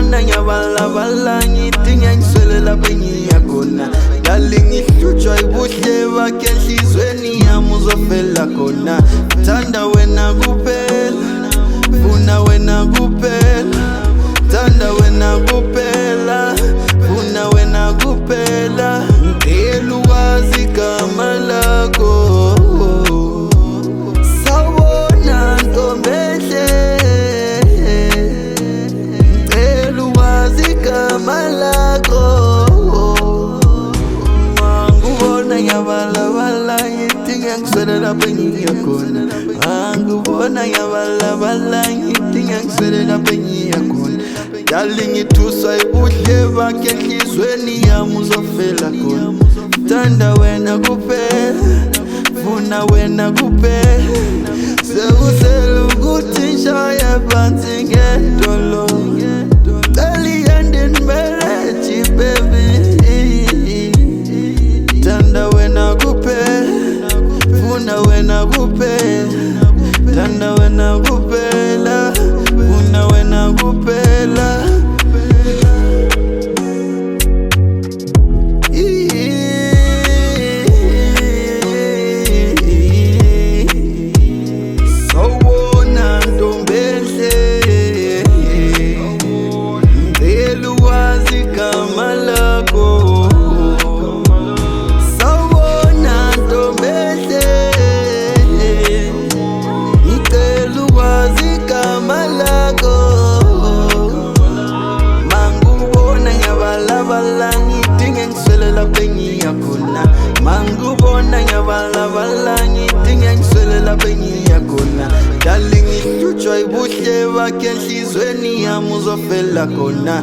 Mangubona ngiyabalabala ngithi ngiyangiswele lapha engiya khona. Dali ngihlutshwa ibuhle bakhe enhlizweni yami uzofela khona. Thanda wena kuphela, funa wena kuphela. Thanda wena kuphela, funa wena kuphela. Ngicela ukwazi igama lakho. Sawubona ntombi enhle, ngicela ukwazi igama lakho. Mangubona ngiyabalabala ngithi ngiyangiswele lapha engiya khona. Mangubona ngiyabalabala ngithi ngiyangiswele lapha engiya khona. Dali ngithuswa ibuhle bakhe enhlizweni yami uzofela khona. Thanda wena kuphela, funa wena kuphela. Sekusele ukuthi ngishaya phansi ngedolo. Cela ihande nibelethe baby. Thanda wena kuphela, funa wena kuphela. Thanda wena kuphela, funa wena kuphela. Sawubona ntombi enhle, ngicela ukwazi igama lakho. Sawubona ntombi enhle, ngicela ukwazi igama lakho. Mangubona ngiyabalabala ngithi ngiyangiswele lapha engiya khona. Mangubona ngiyabalabala ngithi ngiyangiswele lapha engiya khona. Dali ngihlutshwa ibuhle bakhe enhlizweni yami uzofela khona.